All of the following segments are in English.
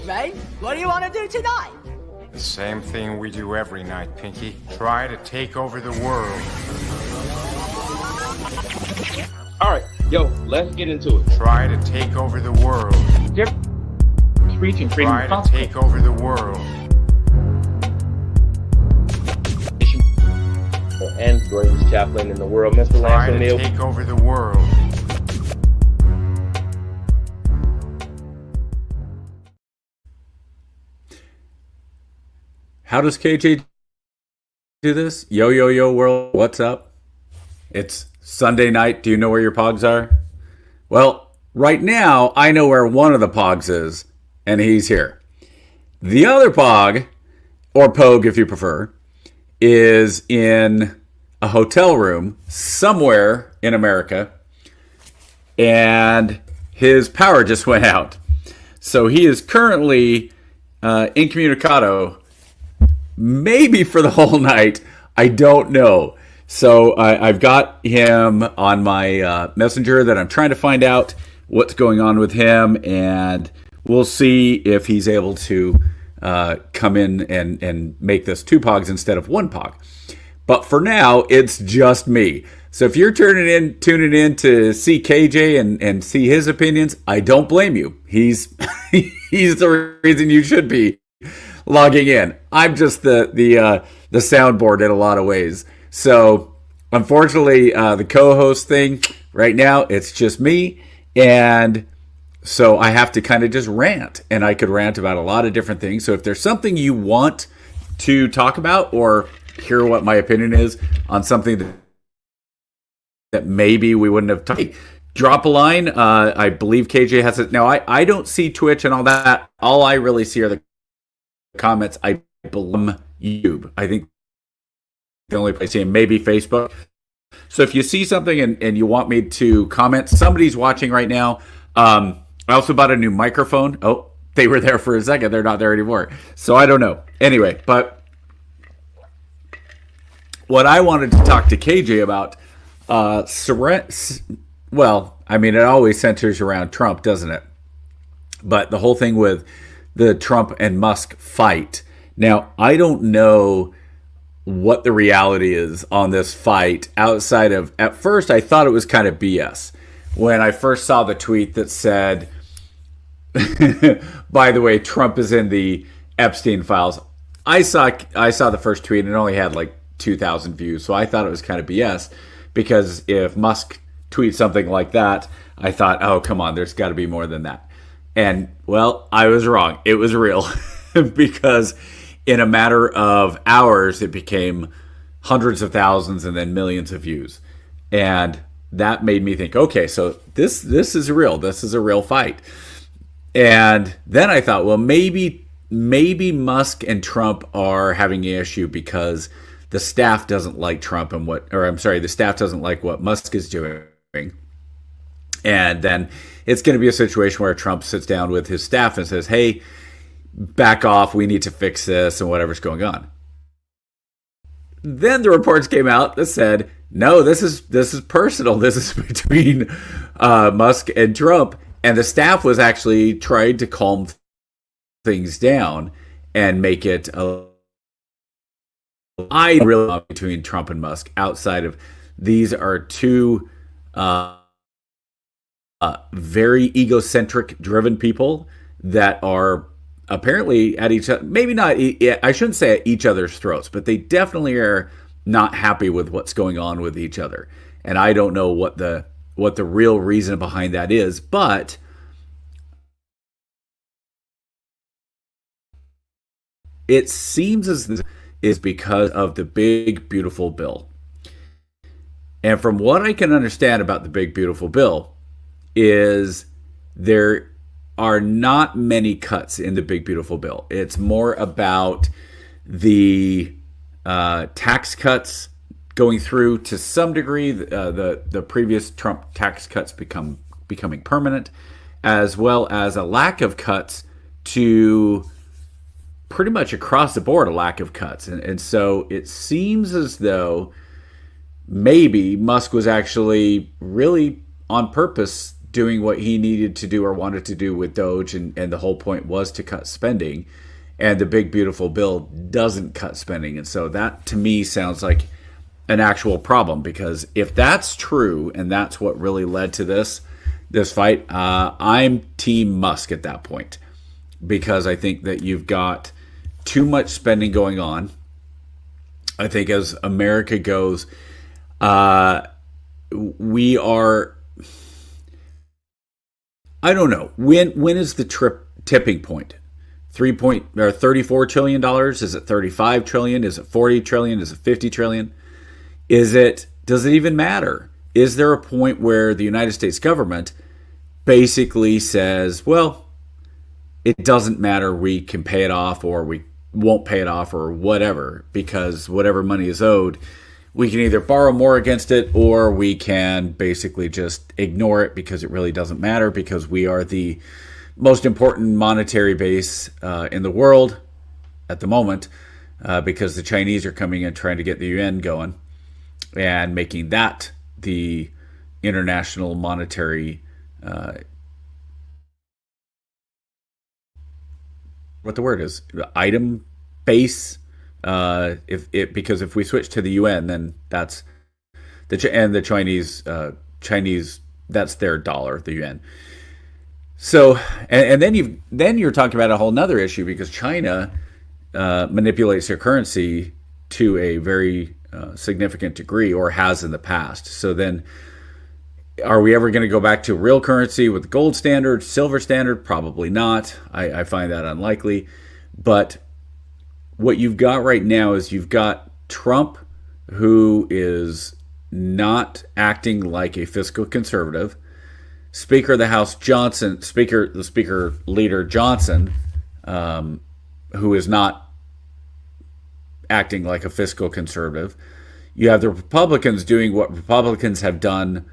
Ray, what do you want to do tonight? The same thing we do every night, Pinky. Try to take over the world. All right, yo, let's get into it. Try to take over the world. Speech and freedom. Try to take over the world. And greatest chaplain in the world, Mr. Try Lance to O'Neill. take over the world. How does KJ do this? Yo, yo, yo, world, what's up? It's Sunday night. Do you know where your pogs are? Well, right now, I know where one of the pogs is, and he's here. The other pog, or pogue if you prefer, is in a hotel room somewhere in America, and his power just went out. So he is currently incommunicado, maybe for the whole night. I don't know. So I've got him on my messenger that I'm trying to find out what's going on with him, and we'll see if he's able to come in and make this 2 pogs instead of 1 pog. But for now, it's just me. So if you're tuning in to see KJ and see his opinions, I don't blame you. He's he's the reason you should be logging in. I'm just the soundboard in a lot of ways. So unfortunately, the co-host thing right now, it's just me, and so I have to kind of just rant, and I could rant about a lot of different things. So if there's something you want to talk about or hear what my opinion is on something that maybe we wouldn't have talked, drop a line. I believe KJ has it. Now, I don't see Twitch and all that. All I really see are the comments. I believe YouTube. I think the only place, maybe Facebook. So if you see something and you want me to comment, somebody's watching right now. I also bought a new microphone. Oh, they were there for a second. They're not there anymore. So I don't know. Anyway, but what I wanted to talk to KJ about, well, I mean, it always centers around Trump, doesn't it? But the whole thing with the Trump and Musk fight. Now, I don't know what the reality is on this fight outside of, at first, I thought it was kind of BS. When I first saw the tweet that said, by the way, Trump is in the Epstein files. I saw the first tweet and it only had like 2,000 views. So I thought it was kind of BS, because if Musk tweets something like that, I thought, oh, come on, there's got to be more than that. And, well, I was wrong. It was real because in a matter of hours, it became hundreds of thousands and then millions of views. And that made me think, okay, so this is real. This is a real fight. And then I thought, well, maybe Musk and Trump are having an issue because the staff doesn't like Trump and the staff doesn't like what Musk is doing. And then it's going to be a situation where Trump sits down with his staff and says, hey, back off, we need to fix this and whatever's going on. Then the reports came out that said, no, this is personal. This is between Musk and Trump. And the staff was actually trying to calm things down and make it I really love between Trump and Musk outside of these are two very egocentric driven people that are apparently at each other, maybe not, I shouldn't say at each other's throats, but they definitely are not happy with what's going on with each other. And I don't know what the real reason behind that is, but it seems as this is because of the big, beautiful bill. And from what I can understand about the big, beautiful bill is there are not many cuts in the big, beautiful bill. It's more about the tax cuts going through to some degree, the previous Trump tax cuts becoming permanent, as well as a lack of cuts to pretty much across the board, a lack of cuts. And so it seems as though maybe Musk was actually really on purpose doing what he needed to do or wanted to do with Doge, and the whole point was to cut spending. And the big beautiful bill doesn't cut spending. And so that to me sounds like an actual problem, because if that's true and that's what really led to this fight, I'm Team Musk at that point, because I think that you've got too much spending going on. I think as America goes, we are, I don't know, when is the tipping point? $34 trillion? Is it $35 trillion? Is it $40 trillion? Is it $50 trillion? Does it even matter? Is there a point where the United States government basically says, well, it doesn't matter, we can pay it off or we won't pay it off or whatever, because whatever money is owed, we can either borrow more against it or we can basically just ignore it because it really doesn't matter, because we are the most important monetary base in the world at the moment, because the Chinese are coming in trying to get the yuan going and making that the international monetary what the word is, item base. Because if we switch to the yuan, then that's the Chinese that's their dollar, the yuan. So, and then you're talking about a whole nother issue, because China manipulates their currency to a very significant degree, or has in the past. So then, are we ever going to go back to real currency with the gold standard, silver standard? Probably not. I find that unlikely. But what you've got right now is you've got Trump, who is not acting like a fiscal conservative. Speaker of the House Johnson, the Speaker Leader Johnson, who is not acting like a fiscal conservative. You have the Republicans doing what Republicans have done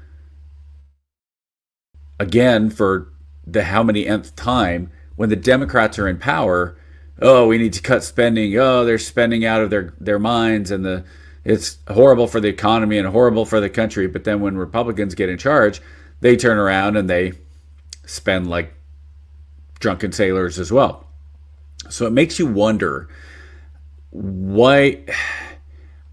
again for the how many nth time. When the Democrats are in power, oh, we need to cut spending. Oh, they're spending out of their minds, and it's horrible for the economy and horrible for the country. But then when Republicans get in charge, they turn around and they spend like drunken sailors as well. So it makes you wonder why.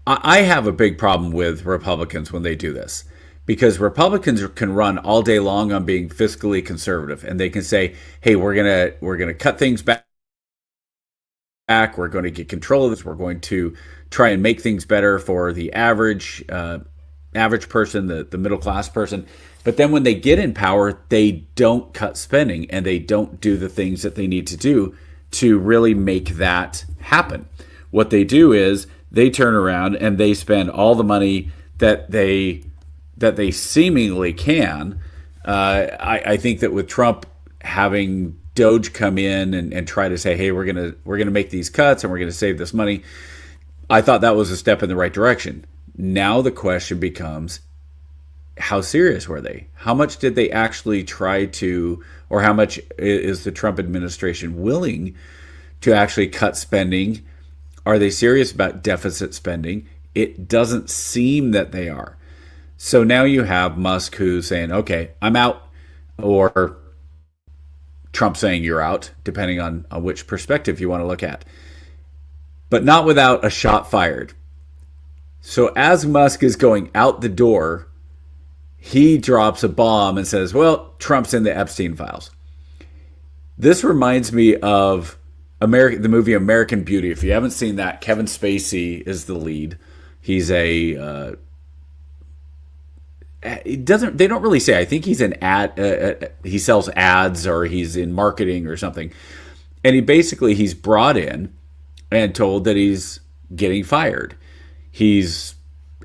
I have a big problem with Republicans when they do this, because Republicans can run all day long on being fiscally conservative, and they can say, "Hey, we're gonna cut things back. We're going to get control of this. We're going to try and make things better for the average person, the middle class person." But then when they get in power, they don't cut spending, and they don't do the things that they need to do to really make that happen. What they do is they turn around and they spend all the money that they seemingly can. I think that with Trump having Doge come in and try to say, hey, we're gonna make these cuts and we're gonna save this money, I thought that was a step in the right direction. Now the question becomes, how serious were they? How much did they actually try to, or how much is the Trump administration willing to actually cut spending? Are they serious about deficit spending? It doesn't seem that they are. So now you have Musk who's saying, okay, I'm out, or Trump saying you're out, depending on which perspective you want to look at. But not without a shot fired. So as Musk is going out the door, he drops a bomb and says, well, Trump's in the Epstein files. This reminds me of the movie American Beauty. If you haven't seen that, Kevin Spacey is the lead. He's they don't really say. I think he's an ad. He sells ads, or he's in marketing or something. And he's brought in and told that he's getting fired. He's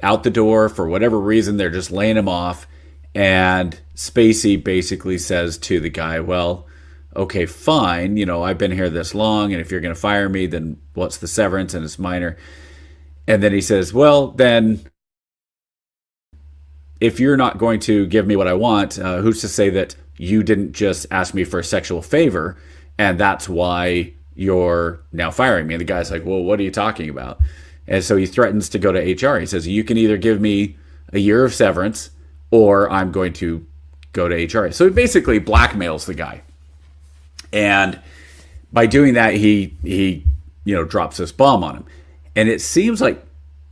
out the door for whatever reason. They're just laying him off. And Spacey basically says to the guy, well, okay, fine. I've been here this long, and if you're going to fire me, then what's the severance? And it's minor. And then he says, well, then if you're not going to give me what I want, who's to say that you didn't just ask me for a sexual favor, and that's why you're now firing me? And the guy's like, well, what are you talking about? And so he threatens to go to HR. He says, you can either give me a year of severance, or I'm going to go to HR. So he basically blackmails the guy. And by doing that, he drops this bomb on him. And it seems like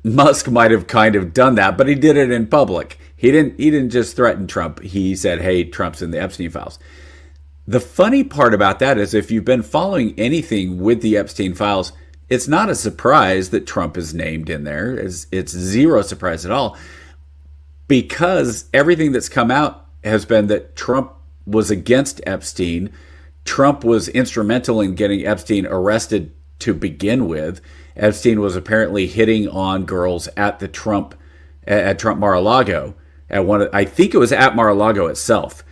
Musk might have kind of done that, but he did it in public. He didn't just threaten Trump. He said, hey, Trump's in the Epstein files. The funny part about that is if you've been following anything with the Epstein files, it's not a surprise that Trump is named in there. It's zero surprise at all, because everything that's come out has been that Trump was against Epstein. Trump was instrumental in getting Epstein arrested to begin with. Epstein was apparently hitting on girls at Trump Mar-a-Lago. I think it was at Mar-a-Lago itself.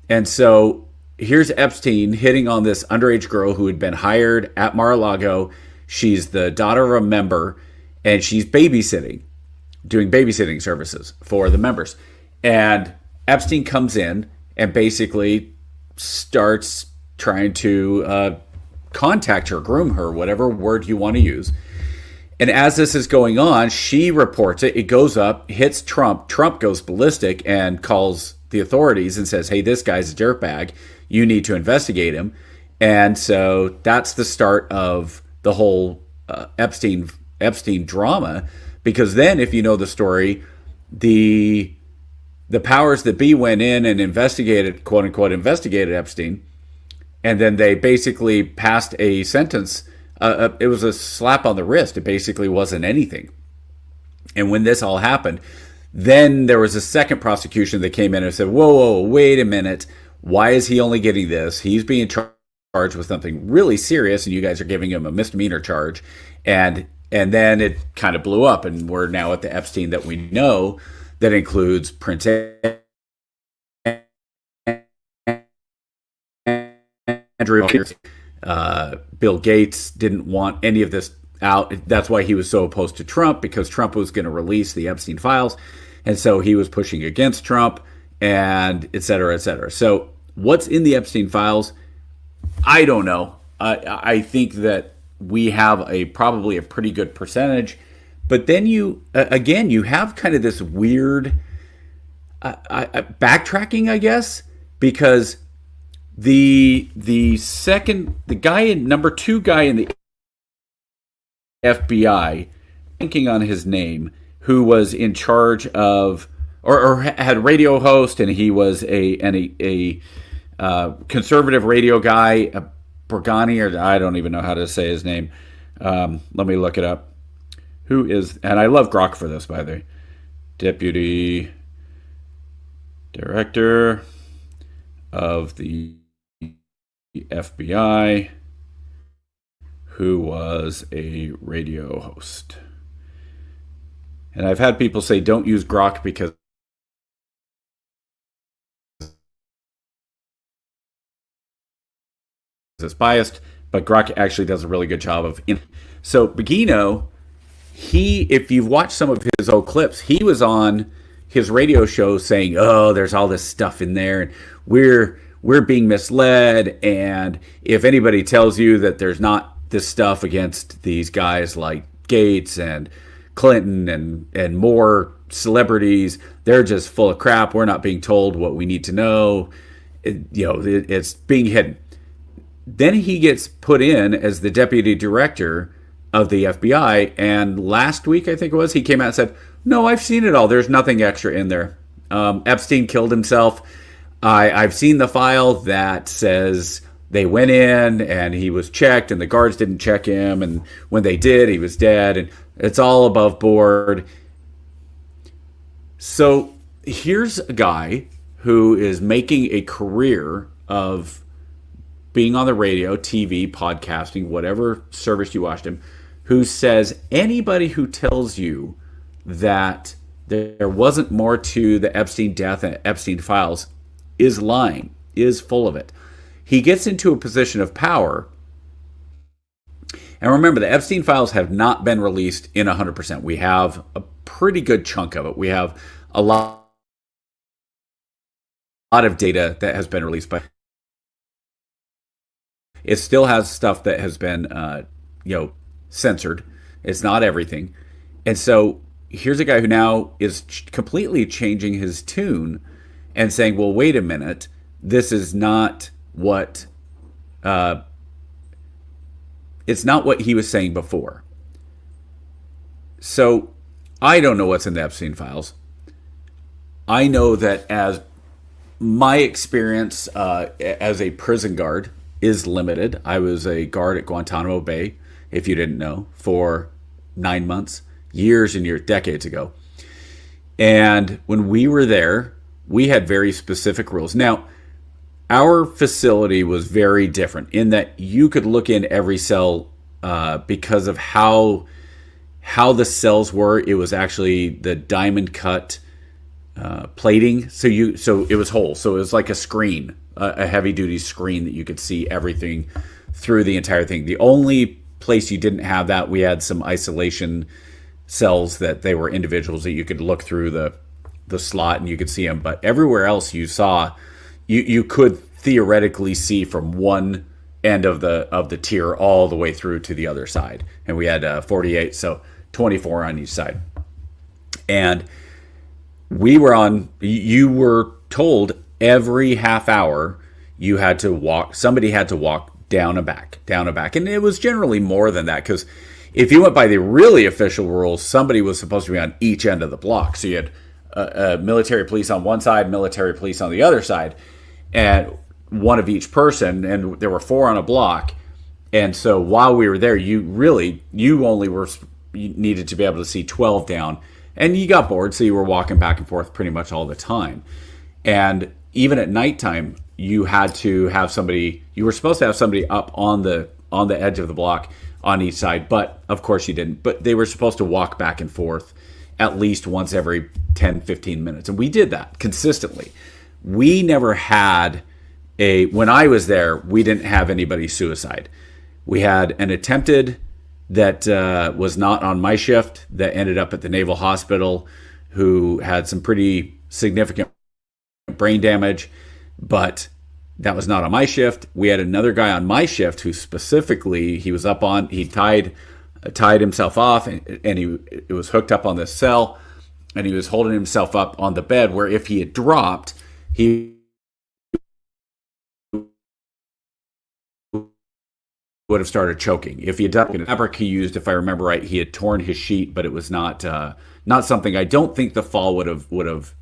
And so here's Epstein hitting on this underage girl who had been hired at Mar-a-Lago. She's the daughter of a member, and she's babysitting, doing babysitting services for the members. And Epstein comes in and basically starts trying to contact her, groom her, whatever word you want to use. And as this is going on, she reports it. It goes up, hits Trump. Trump goes ballistic and calls the authorities and says, hey, this guy's a dirtbag. You need to investigate him. And so that's the start of the whole Epstein drama. Because then, if you know the story, the powers that be went in and investigated, quote unquote, investigated Epstein. And then they basically passed a sentence. It was a slap on the wrist. It basically wasn't anything. And when this all happened, then there was a second prosecution that came in and said, whoa, wait a minute. Why is he only getting this? He's being charged with something really serious, and you guys are giving him a misdemeanor charge. And then it kind of blew up, and we're now at the Epstein that we know that includes Prince Andrew. Bill Gates didn't want any of this out. That's why he was so opposed to Trump, because Trump was going to release the Epstein files. And so he was pushing against Trump, and et cetera, et cetera. So what's in the Epstein files? I don't know. I think that we have probably a pretty good percentage. But then you have kind of this weird backtracking, I guess, because the number two guy in the FBI, thinking on his name, who was in charge of or had radio host, and he was a conservative radio guy, Borgani, or I don't even know how to say his name. Let me look it up. Who is, and I love Grok for this, by the way, Deputy Director of the FBI, who was a radio host. And I've had people say, don't use Grok because it's biased, but Grok actually does a really good job of it. So Bogino, if you've watched some of his old clips, he was on his radio show saying, oh, there's all this stuff in there, and we're being misled, and if anybody tells you that there's not this stuff against these guys like Gates and Clinton and more celebrities, they're just full of crap. We're not being told what we need to know. It's being hidden. Then he gets put in as the deputy director of the FBI, and last week, I think it was, he came out and said, no, I've seen it all. There's nothing extra in there. Epstein killed himself. I've seen the file that says they went in and he was checked and the guards didn't check him, and when they did, he was dead, and it's all above board. So here's a guy who is making a career of being on the radio, TV, podcasting, whatever service you watched him, who says anybody who tells you that there wasn't more to the Epstein death and Epstein files is lying, is full of it. He gets into a position of power. And remember, the Epstein files have not been released in 100%. We have a pretty good chunk of it. We have a lot of data that has been released, but it still has stuff that has been, censored. It's not everything. And so here's a guy who now is completely changing his tune and saying, well, wait a minute, this is not what it's not what he was saying before. So I don't know what's in the Epstein files. I know that as my experience as a prison guard is limited. I was a guard at Guantanamo Bay, if you didn't know, for 9 months, years and years, decades ago. And when we were there, we had very specific rules. Now, our facility was very different in that you could look in every cell because of how the cells were. It was actually the diamond cut plating, so it was whole. So it was like a screen, a heavy duty screen that you could see everything through the entire thing. The only place you didn't have that, we had some isolation cells that they were individuals that you could look through the slot and you could see them. But everywhere else you saw, you could theoretically see from one end of the tier all the way through to the other side. And we had 48, so 24 on each side. And you were told every half hour somebody had to walk down and back. And it was generally more than that, because if you went by the really official rules, somebody was supposed to be on each end of the block. So you had military police on one side, military police on the other side, and one of each person, and there were 4 on a block. And so while we were there, you needed to be able to see 12 down. And you got bored, so you were walking back and forth pretty much all the time. And even at nighttime, you were supposed to have somebody up on the edge of the block on each side, but of course you didn't. But they were supposed to walk back and forth at least once every 10, 15 minutes. And we did that consistently. We never had when I was there, we didn't have anybody suicide. We had an attempted that was not on my shift that ended up at the Naval Hospital, who had some pretty significant brain damage, but that was not on my shift. We had another guy on my shift who specifically, he tied himself off, and he was hooked up on this cell, and he was holding himself up on the bed where if he had dropped, he would have started choking. If he had done an fabric he used, if I remember right, he had torn his sheet, but it was not something. I don't think the fall would have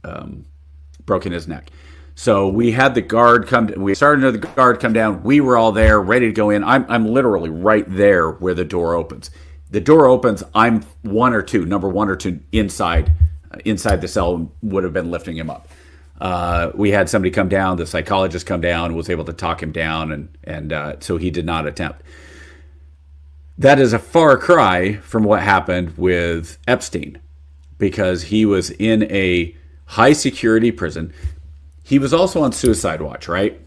broken his neck. So we had the guard come. We started to the guard come down. We were all there, ready to go in. I'm literally right there where the door opens. The door opens. I'm number one or two inside the cell. Would have been lifting him up. We had somebody come down, the psychologist come down, was able to talk him down, and so he did not attempt. That is a far cry from what happened with Epstein, because he was in a high security prison. He was also on suicide watch, right?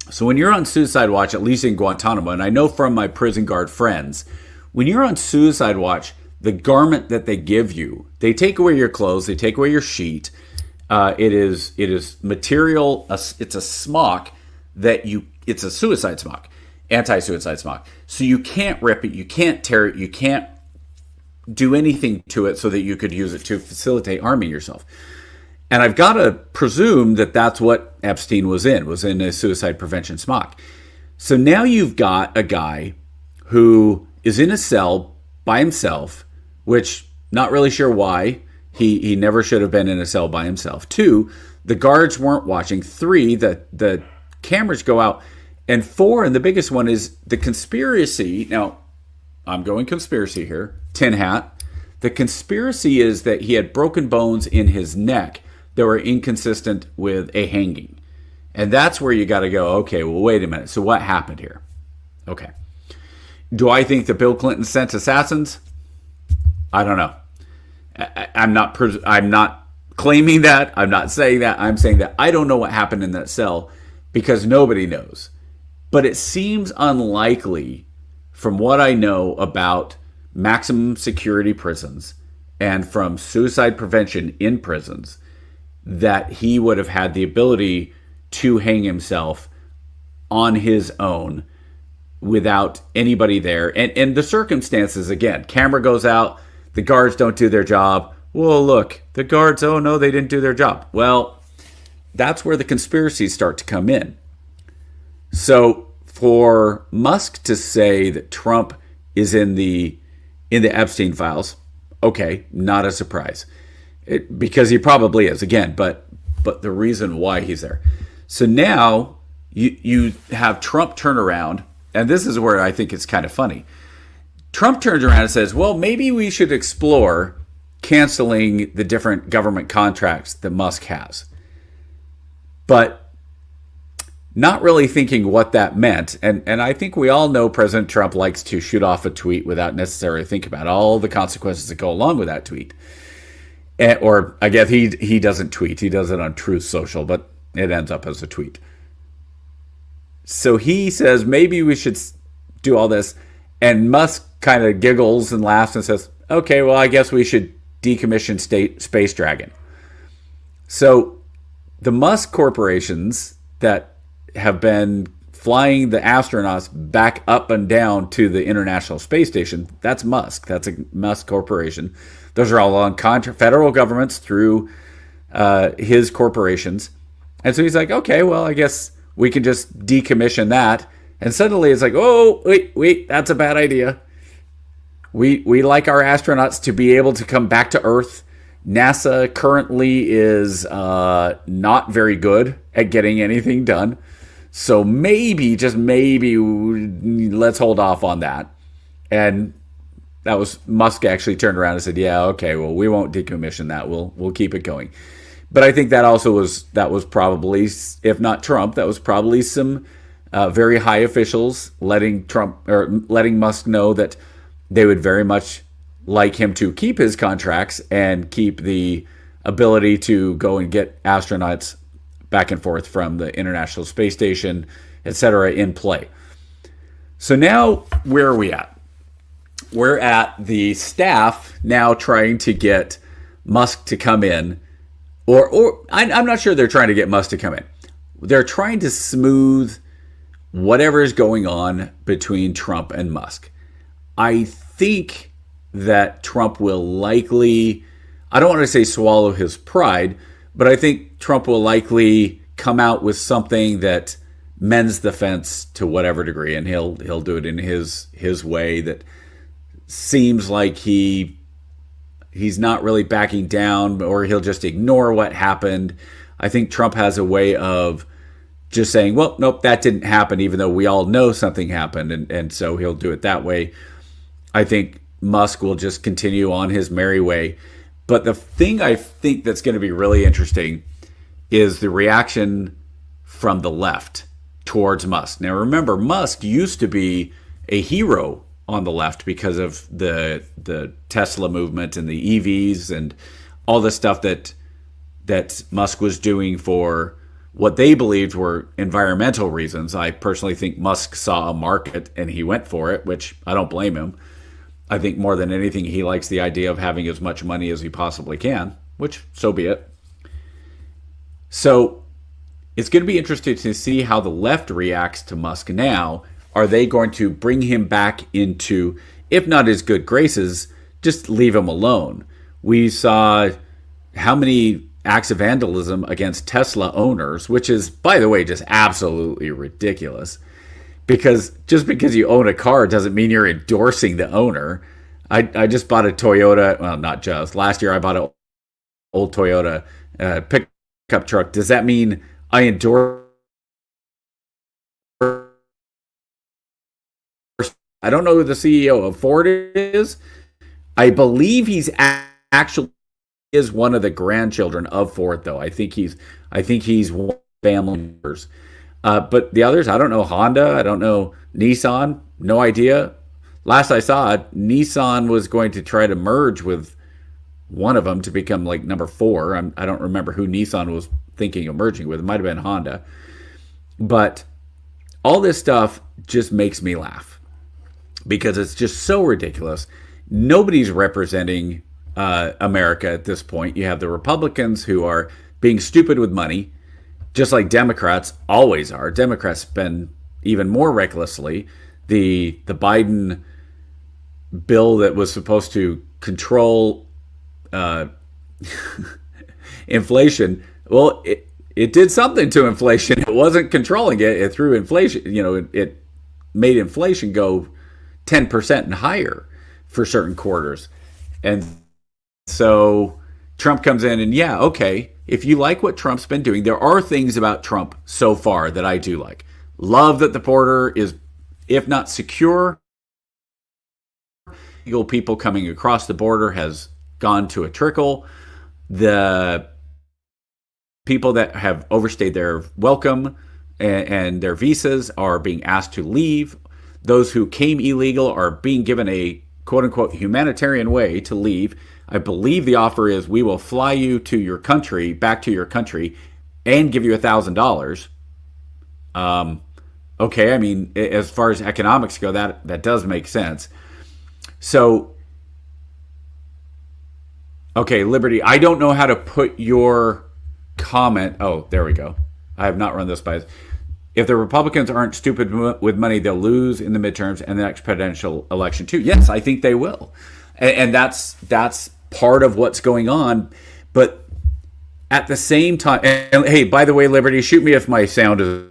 So when you're on suicide watch, at least in Guantanamo, and I know from my prison guard friends, when you're on suicide watch, the garment that they give you, they take away your clothes, they take away your sheet. It is material. It's a smock it's a suicide smock, anti-suicide smock. So you can't rip it, you can't tear it, you can't do anything to it so that you could use it to facilitate harming yourself. And I've got to presume that that's what Epstein was in a suicide prevention smock. So now you've got a guy who is in a cell by himself, which not really sure why. He never should have been in a cell by himself. 2, the guards weren't watching. 3, the cameras go out. And 4, and the biggest one is the conspiracy. Now, I'm going conspiracy here, tin hat. The conspiracy is that he had broken bones in his neck that were inconsistent with a hanging. And that's where you got to go, okay, well, wait a minute. So what happened here? Okay. Do I think that Bill Clinton sent assassins? I don't know. I'm not claiming that. I'm not saying that. I'm saying that I don't know what happened in that cell because nobody knows. But it seems unlikely from what I know about maximum security prisons and from suicide prevention in prisons that he would have had the ability to hang himself on his own without anybody there. And the circumstances, again, camera goes out, the guards don't do their job. Well, look, the guards, oh no, they didn't do their job. Well, that's where the conspiracies start to come in. So for Musk to say that Trump is in the Epstein files, okay, not a surprise, because he probably is again. But the reason why he's there. So now you have Trump turn around, and this is where I think it's kind of funny. Trump turns around and says, well, maybe we should explore canceling the different government contracts that Musk has. But not really thinking what that meant. And I think we all know President Trump likes to shoot off a tweet without necessarily thinking about all the consequences that go along with that tweet. Or I guess he doesn't tweet. He does it on Truth Social, but it ends up as a tweet. So he says, maybe we should do all this. And Musk kind of giggles and laughs and says, okay, well, I guess we should decommission Space Dragon. So the Musk corporations that have been flying the astronauts back up and down to the International Space Station, that's Musk. That's a Musk corporation. Those are all on federal governments through his corporations. And so he's like, okay, well, I guess we can just decommission that. And suddenly it's like, oh, wait, that's a bad idea. We like our astronauts to be able to come back to Earth. NASA currently is not very good at getting anything done. So maybe, just maybe, let's hold off on that. And that was Musk actually turned around and said, yeah, okay, well, we won't decommission that. We'll keep it going. But I think that also was probably, if not Trump, that was probably some very high officials letting Musk know that they would very much like him to keep his contracts and keep the ability to go and get astronauts back and forth from the International Space Station, etc., in play. So now, where are we at? We're at the staff now trying to get Musk to come in, or I'm not sure they're trying to get Musk to come in. They're trying to smooth whatever is going on between Trump and Musk. I think that Trump will likely, I don't want to say swallow his pride, but I think Trump will likely come out with something that mends the fence to whatever degree, and he'll do it in his way that seems like he's not really backing down, or he'll just ignore what happened. I think Trump has a way of just saying, well, nope, that didn't happen, even though we all know something happened, and so he'll do it that way. I think Musk will just continue on his merry way. But the thing I think that's going to be really interesting is the reaction from the left towards Musk. Now, remember, Musk used to be a hero on the left because of the Tesla movement and the EVs and all the stuff that Musk was doing for what they believed were environmental reasons. I personally think Musk saw a market and he went for it, which I don't blame him. I think more than anything, he likes the idea of having as much money as he possibly can, which, so be it. So it's going to be interesting to see how the left reacts to Musk now. Are they going to bring him back into, if not his good graces, just leave him alone? We saw how many acts of vandalism against Tesla owners, which is, by the way, just absolutely ridiculous. Because just because you own a car doesn't mean you're endorsing the owner. I just bought a Toyota. Well, not just. Last year I bought an old Toyota pickup truck. Does that mean I endorse? I don't know who the CEO of Ford is. I believe he's actually is one of the grandchildren of Ford, though. I think he's one of the family members. But the others, I don't know. Honda, I don't know. Nissan, no idea. Last I saw it, Nissan was going to try to merge with one of them to become like number 4. I don't remember who Nissan was thinking of merging with. It might have been Honda. But all this stuff just makes me laugh because it's just so ridiculous. Nobody's representing America at this point. You have the Republicans who are being stupid with money, just like Democrats always are. Democrats spend even more recklessly. The Biden bill that was supposed to control inflation, well, it did something to inflation. It wasn't controlling it. It threw inflation, it made inflation go 10% and higher for certain quarters. And so Trump comes in and okay, if you like what Trump's been doing, there are things about Trump so far that I do like. Love that the border is, if not secure, illegal people coming across the border has gone to a trickle. The people that have overstayed their welcome and their visas are being asked to leave. Those who came illegal are being given a quote-unquote humanitarian way to leave. I believe the offer is we will fly you to your country, back to your country, and give you $1,000. Okay, I mean, as far as economics go, that does make sense. So, okay, Liberty, I don't know how to put your comment. Oh, there we go. I have not run this by. If the Republicans aren't stupid with money, they'll lose in the midterms and the next presidential election too. Yes, I think they will. And that's part of what's going on. But at the same time, and hey, by the way, Liberty, shoot me if my sound is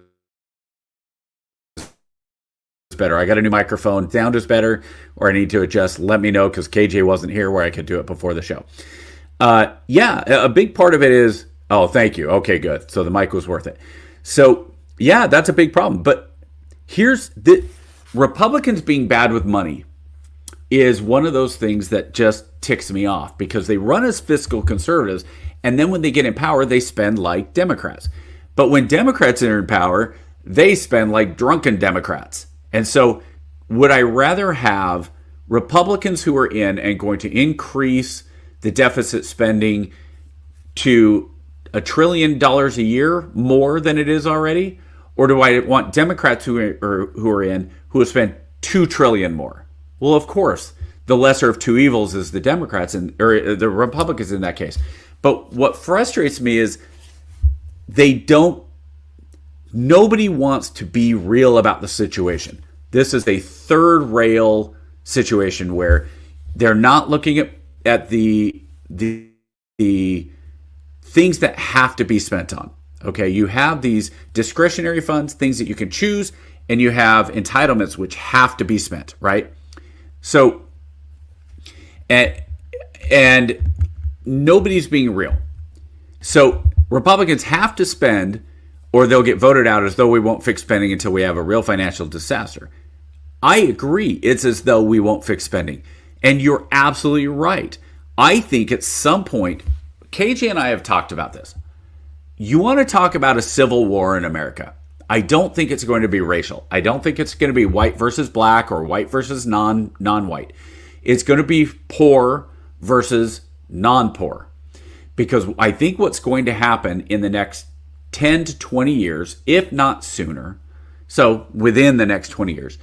better. I got a new microphone. Sound is better, or I need to adjust. Let me know, because KJ wasn't here where I could do it before the show. A big part of it is, oh, thank you. Okay, good. So the mic was worth it. So yeah, that's a big problem. But here's the Republicans being bad with money is one of those things that just ticks me off, because they run as fiscal conservatives, and then when they get in power, they spend like Democrats. But when Democrats are in power, they spend like drunken Democrats. And so would I rather have Republicans who are in and going to increase the deficit spending to $1 trillion a year more than it is already? Or do I want Democrats who are in who will spend $2 trillion more? Well, of course, the lesser of two evils is the Democrats or the Republicans in that case. But what frustrates me is nobody wants to be real about the situation. This is a third rail situation where they're not looking at the things that have to be spent on. Okay, you have these discretionary funds, things that you can choose, and you have entitlements which have to be spent, right? So, and nobody's being real. So Republicans have to spend, or they'll get voted out as though we won't fix spending until we have a real financial disaster. I agree. It's as though we won't fix spending. And you're absolutely right. I think at some point, KJ and I have talked about this. You want to talk about a civil war in America. I don't think it's going to be racial. I don't think it's going to be white versus black or white versus non-white. It's going to be poor versus non-poor. Because I think what's going to happen in the next 10 to 20 years, if not sooner, so within the next 20 years,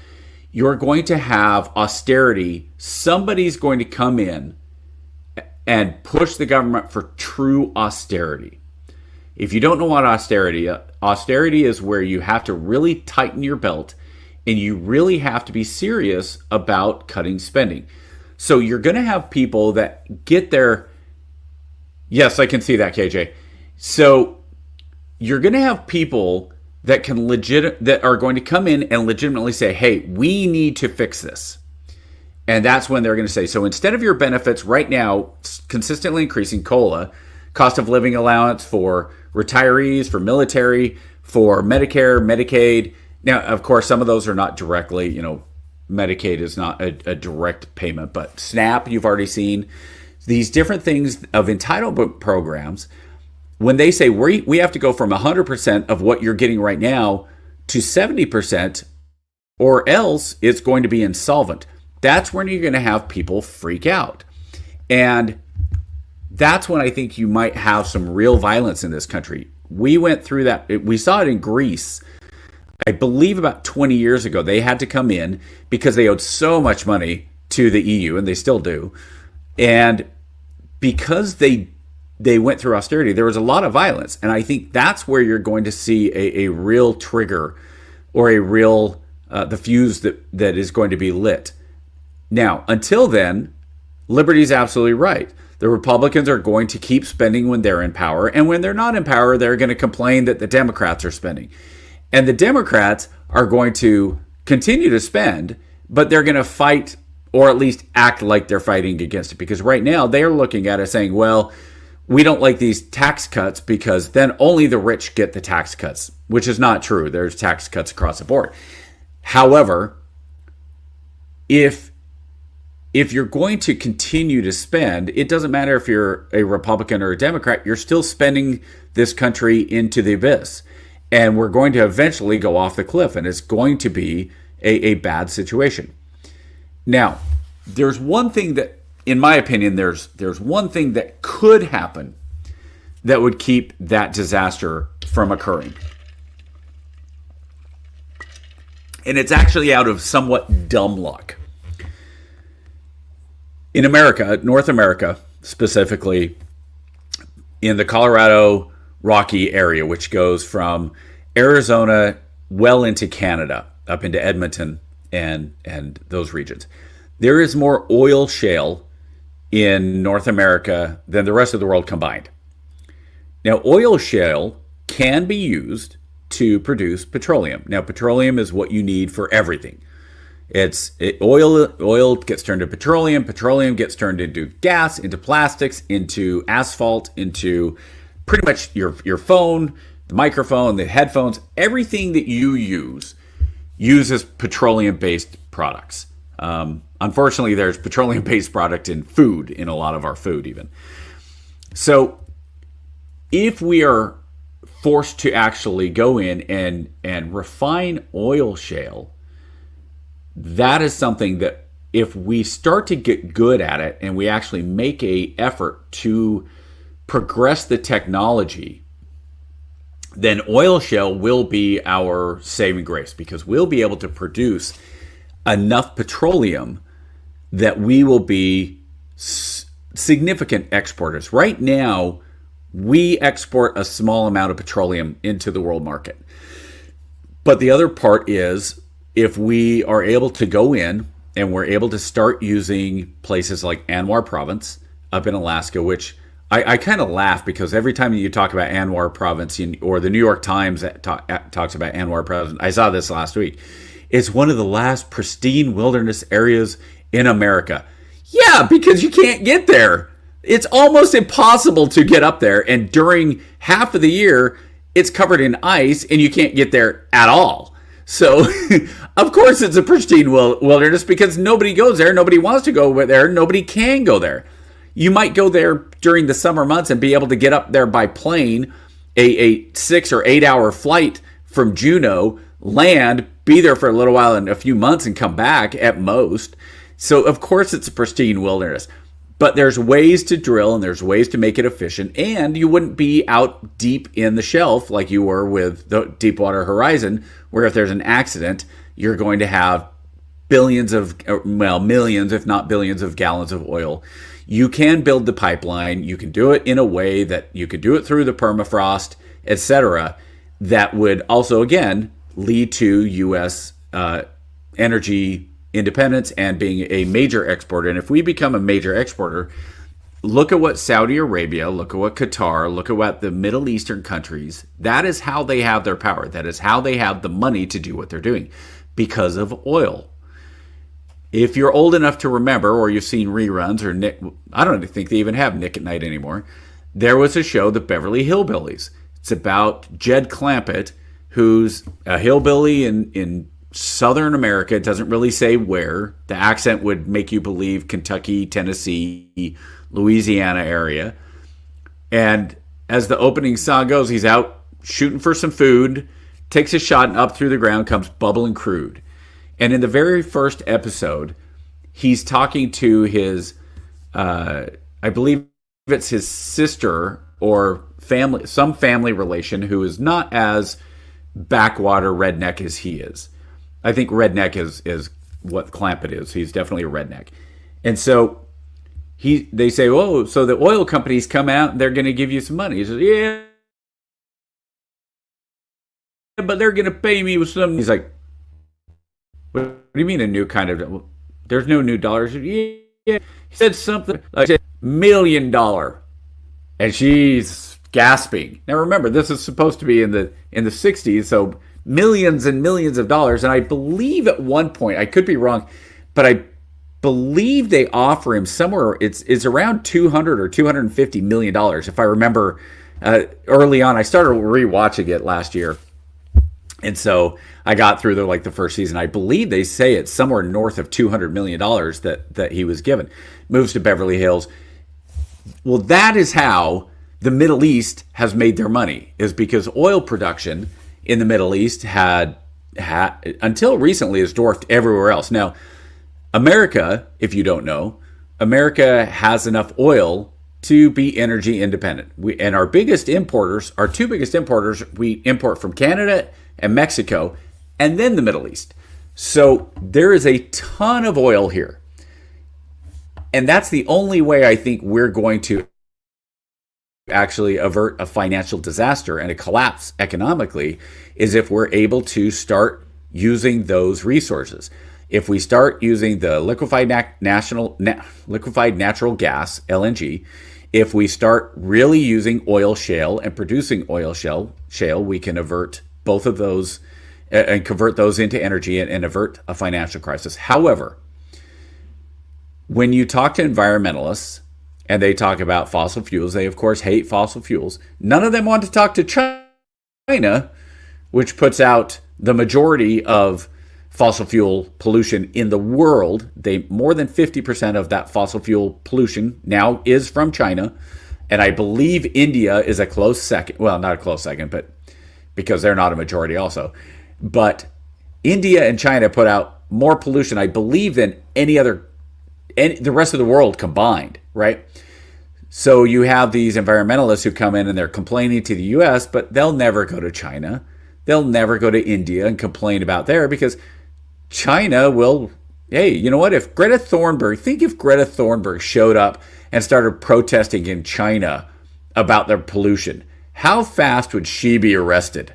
you're going to have austerity. Somebody's going to come in and push the government for true austerity. If you don't know what austerity is where you have to really tighten your belt and you really have to be serious about cutting spending. So you're going to have people that get their... Yes, I can see that, KJ. So you're going to have people that that are going to come in and legitimately say, hey, we need to fix this. And that's when they're going to say, so instead of your benefits right now consistently increasing, COLA, cost of living allowance for retirees, for military, for Medicare, Medicaid. Now, of course, some of those are not directly, Medicaid is not a direct payment, but SNAP, you've already seen. These different things of entitlement programs, when they say we have to go from 100% of what you're getting right now to 70%, or else it's going to be insolvent. That's when you're going to have people freak out. And that's when I think you might have some real violence in this country. We went through that. We saw it in Greece. I believe about 20 years ago, they had to come in because they owed so much money to the EU, and they still do. And because they went through austerity, there was a lot of violence. And I think that's where you're going to see a real trigger, or a real, the fuse that is going to be lit. Now, until then, Liberty's absolutely right. The Republicans are going to keep spending when they're in power, and when they're not in power, they're going to complain that the Democrats are spending. And the Democrats are going to continue to spend, but they're going to fight, or at least act like they're fighting against it. Because right now they're looking at it saying, well, we don't like these tax cuts because then only the rich get the tax cuts, which is not true. There's tax cuts across the board. However, if you're going to continue to spend, it doesn't matter if you're a Republican or a Democrat, you're still spending this country into the abyss. And we're going to eventually go off the cliff, and it's going to be a bad situation. Now, there's one thing that, in my opinion, there's one thing that could happen that would keep that disaster from occurring. And it's actually out of somewhat dumb luck. In America, North America, specifically in the Colorado Rocky area, which goes from Arizona well into Canada, up into Edmonton and those regions, there is more oil shale in North America than the rest of the world combined. Now, oil shale can be used to produce petroleum. Now, petroleum is what you need for everything. Oil gets turned into petroleum. Petroleum gets turned into gas, into plastics, into asphalt, into pretty much your phone, the microphone, the headphones. Everything that you use uses petroleum-based products. Unfortunately, there's petroleum-based product in food, in a lot of our food even. So if we are forced to actually go in and refine oil shale, that is something that if we start to get good at it and we actually make an effort to progress the technology, then oil shale will be our saving grace, because we'll be able to produce enough petroleum that we will be significant exporters. Right now, we export a small amount of petroleum into the world market. But the other part is, if we are able to go in and we're able to start using places like Anwar Province up in Alaska, which I kind of laugh because every time you talk about Anwar Province, or the New York Times talks about Anwar Province, I saw this last week, it's one of the last pristine wilderness areas in America. Yeah, because you can't get there. It's almost impossible to get up there, and during half of the year, it's covered in ice, and you can't get there at all. So, of course, it's a pristine wilderness because nobody goes there, nobody wants to go there, nobody can go there. You might go there during the summer months and be able to get up there by plane, a 6 or 8 hour flight from Juneau, land, be there for a little while and a few months and come back at most. So, of course, it's a pristine wilderness. But there's ways to drill and there's ways to make it efficient, and you wouldn't be out deep in the shelf like you were with the Deepwater Horizon, where if there's an accident, you're going to have millions, if not billions of gallons of oil. You can build the pipeline. You can do it in a way that you could do it through the permafrost, etc. That would also, again, lead to U.S. Energy independence and being a major exporter. And if we become a major exporter, look at what Saudi Arabia, look at what Qatar, look at what the Middle Eastern countries, that is how they have their power. That is how they have the money to do what they're doing, because of oil. If you're old enough to remember, or you've seen reruns, or Nick, I don't think they even have Nick at Night anymore. There was a show, The Beverly Hillbillies. It's about Jed Clampett, who's a hillbilly in Southern America. It doesn't really say where. The accent would make you believe Kentucky, Tennessee, Louisiana area. And as the opening song goes, he's out shooting for some food, takes a shot, and up through the ground comes Bubbling Crude. And in the very first episode, he's talking to his, I believe it's his sister or family, some family relation who is not as backwater redneck as he is. I think redneck is what Clampett is. He's definitely a redneck. And so they say, oh, so the oil companies come out and they're going to give you some money. He says, yeah, but they're going to pay me with some. He's like, what do you mean a new kind of, there's no new dollars? Yeah. He said something like $1 million, and she's gasping. Now remember, this is supposed to be in the 60s, so millions and millions of dollars. And I believe at one point, I could be wrong, but I believe they offer him somewhere, it's around $200 or $250 million, if I remember. Early on, I started rewatching it last year, and so I got through the first season. I believe they say it's somewhere north of $200 million that he was given. Moves to Beverly Hills. Well, that is how the Middle East has made their money, is because oil production in the Middle East had until recently has dwarfed everywhere else. Now, America, if you don't know, America has enough oil to be energy independent. And our two biggest importers, we import from Canada and Mexico, and then the Middle East. So there is a ton of oil here. And that's the only way I think we're going to actually avert a financial disaster and a collapse economically, is if we're able to start using those resources. If we start using the liquefied natural gas, LNG, if we start really using oil shale and producing oil shale, we can avert both of those and convert those into energy and avert a financial crisis. However, when you talk to environmentalists and they talk about fossil fuels, they of course hate fossil fuels. None of them want to talk to China, which puts out the majority of fossil fuel pollution in the world. More than 50% of that fossil fuel pollution now is from China. And I believe India is a close second. Well, not a close second, but because they're not a majority also. But India and China put out more pollution, I believe, than the rest of the world combined, right? So you have these environmentalists who come in and they're complaining to the US, but they'll never go to China. They'll never go to India and complain about there, because China will, hey, you know what? Think if Greta Thunberg showed up and started protesting in China about their pollution, how fast would she be arrested?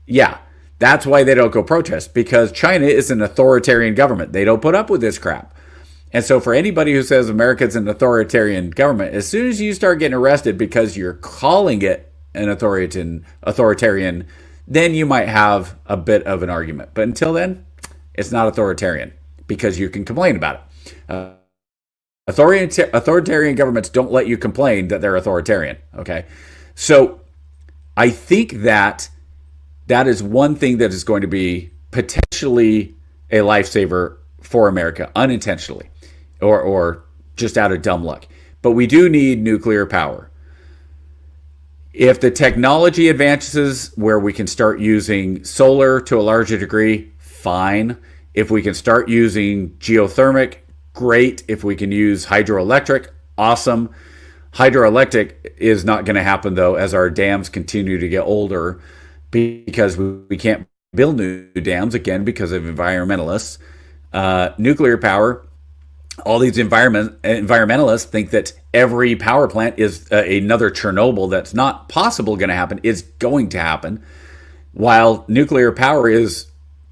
Yeah, that's why they don't go protest, because China is an authoritarian government. They don't put up with this crap. And so for anybody who says America's an authoritarian government, as soon as you start getting arrested because you're calling it an authoritarian, then you might have a bit of an argument. But until then, it's not authoritarian, because you can complain about it. Authoritarian governments don't let you complain that they're authoritarian, okay? So I think that is one thing that is going to be potentially a lifesaver for America, unintentionally, or just out of dumb luck. But we do need nuclear power. If the technology advances where we can start using solar to a larger degree, fine. If we can start using geothermic, great. If we can use hydroelectric, awesome. Hydroelectric is not going to happen, though, as our dams continue to get older, because we can't build new dams, again, because of environmentalists. Nuclear power, all these environmentalists think that every power plant is another Chernobyl. That's not possible going to happen. It's going to happen. While nuclear power is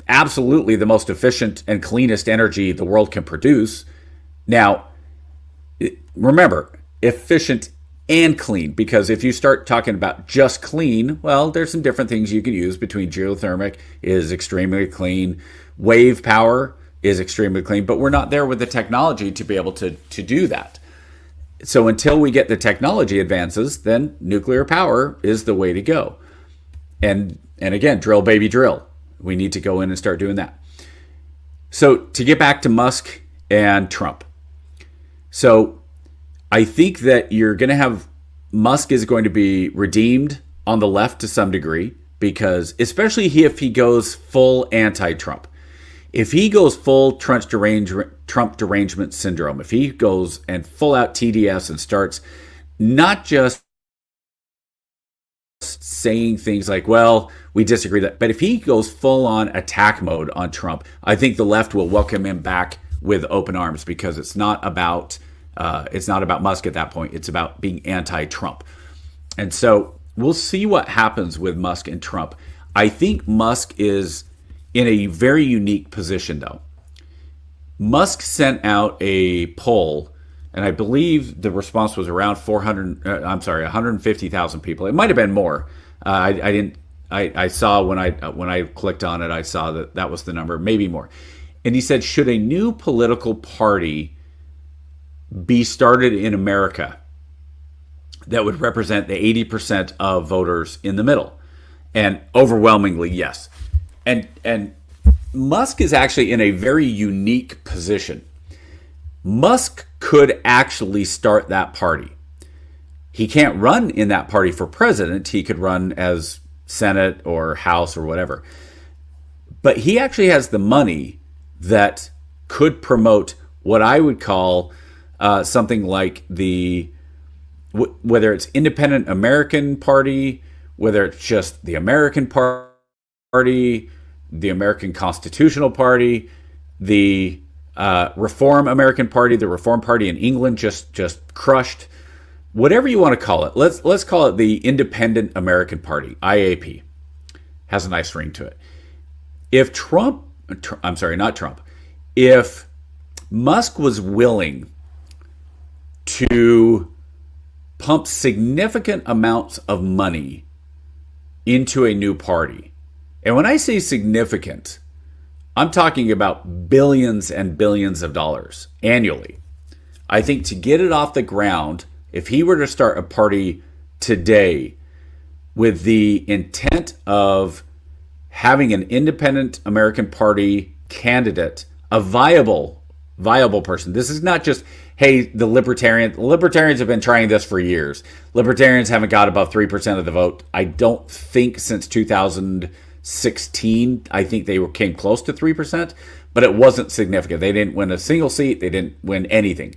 absolutely the most efficient and cleanest energy the world can produce. Now, remember, efficient and clean, because if you start talking about just clean, well, there's some different things you can use. Between geothermic is extremely clean, wave power is extremely clean, but we're not there with the technology to be able to do that. So until we get the technology advances, then nuclear power is the way to go. And again, drill baby drill. We need to go in and start doing that. So to get back to Musk and Trump. So I think that you're going to have, Musk is going to be redeemed on the left to some degree, because especially if he goes full anti-Trump. If he goes full Trump derangement syndrome, if he goes and full out TDS and starts not just saying things like, well, we disagree that, but if he goes full on attack mode on Trump, I think the left will welcome him back with open arms, because it's not about Musk at that point. It's about being anti-Trump. And so we'll see what happens with Musk and Trump. I think Musk is in a very unique position, though. Musk sent out a poll, and I believe the response was around 150,000 people. It might have been more. I didn't. I saw when I clicked on it, I saw that was the number, maybe more. And he said, should a new political party be started in America that would represent the 80% of voters in the middle? And overwhelmingly, yes. And Musk is actually in a very unique position. Musk could actually start that party. He can't run in that party for president. He could run as Senate or House or whatever. But he actually has the money that could promote what I would call something like whether it's Independent American Party, whether it's just the American Party, the American Constitutional Party, the Reform American Party, the Reform Party in England just crushed. Whatever you want to call it, let's call it the Independent American Party, IAP. Has a nice ring to it. If if Musk was willing to pump significant amounts of money into a new party, and when I say significant, I'm talking about billions and billions of dollars annually. I think to get it off the ground, if he were to start a party today with the intent of having an Independent American Party candidate, a viable person. This is not just, hey, the libertarians have been trying this for years. Libertarians haven't got above 3% of the vote. I don't think since 2016, I think they came close to 3%, but it wasn't significant. They didn't win a single seat. They didn't win anything.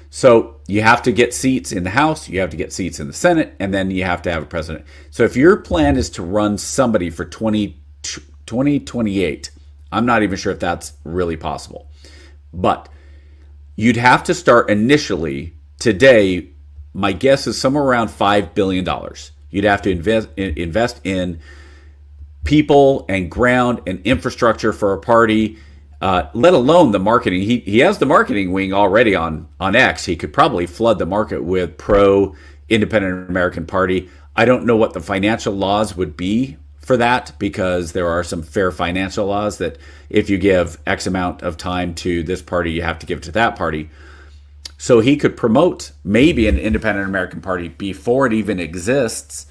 So you have to get seats in the House, you have to get seats in the Senate, and then you have to have a president. So if your plan is to run somebody for 2028, I'm not even sure if that's really possible. But you'd have to start initially today. My guess is somewhere around $5 billion. You'd have to invest in people and ground and infrastructure for a party. Let alone the marketing. He has the marketing wing already on X. He could probably flood the market with pro-Independent American Party. I don't know what the financial laws would be for that, because there are some fair financial laws that if you give X amount of time to this party, you have to give it to that party. So he could promote maybe an Independent American Party before it even exists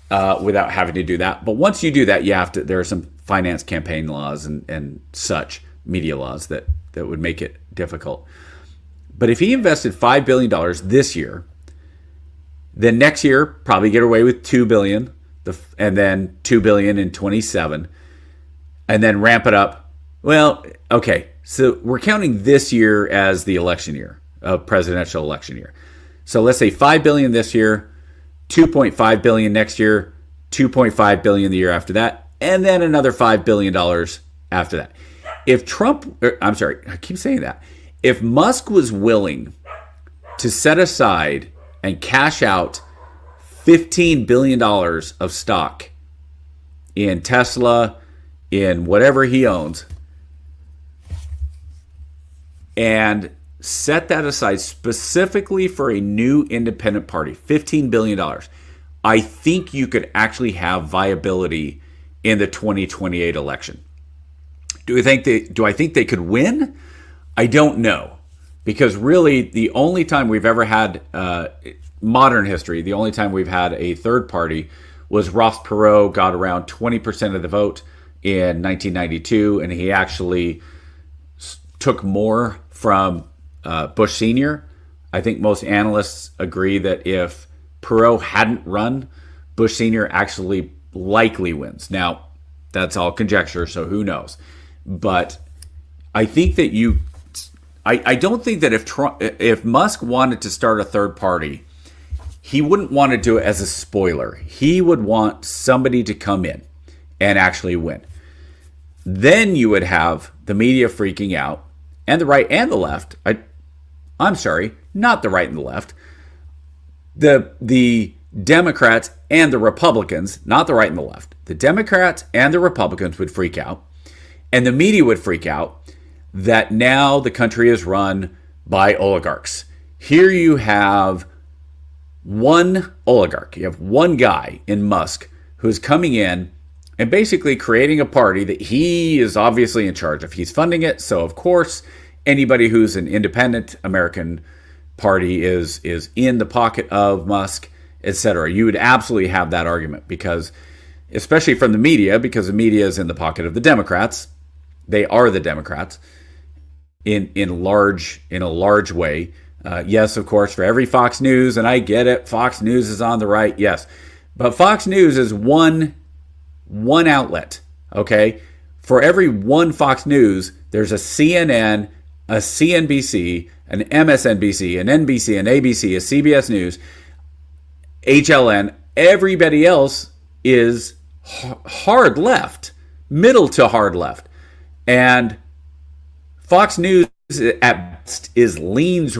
without having to do that. But once you do that, there are some finance campaign laws and such, media laws that would make it difficult. But if he invested $5 billion this year, then next year probably get away with $2 billion, and then $2 billion in 27, and then ramp it up. Well, okay, so we're counting this year as the election year, a presidential election year. So let's say $5 billion this year, $2.5 billion next year, $2.5 billion the year after that, and then another $5 billion after that. If If Musk was willing to set aside and cash out $15 billion of stock in Tesla, in whatever he owns, and set that aside specifically for a new independent party, $15 billion, I think you could actually have viability in the 2028 election. Do I think they could win? I don't know. Because really, the only time we've ever had, modern history, the only time we've had a third party was Ross Perot got around 20% of the vote in 1992, and he actually took more from Bush Sr. I think most analysts agree that if Perot hadn't run, Bush Sr. actually likely wins. Now, that's all conjecture, so who knows? But I think that I don't think that if Musk wanted to start a third party, he wouldn't want to do it as a spoiler. He would want somebody to come in and actually win. Then you would have the media freaking out, and the right and the left. I'm sorry, not the right and the left. The Democrats and the Republicans, not the right and the left. The Democrats and the Republicans would freak out, and the media would freak out. that now the country is run by oligarchs. Here you have one oligarch. You have one guy in Musk who's coming in and basically creating a party that he is obviously in charge of. He's funding it, so of course anybody who's an independent American party is in the pocket of Musk, etc. You would absolutely have that argument, because especially from the media, because the media is in the pocket of the Democrats. They are the Democrats in a large way. Yes, of course, for every Fox News, and I get it, Fox News is on the right, yes. But Fox News is one outlet, okay? For every one Fox News, there's a CNN, a CNBC, an MSNBC, an NBC, an ABC, a CBS News, HLN. Everybody else is hard left, middle to hard left. And Fox News at best leans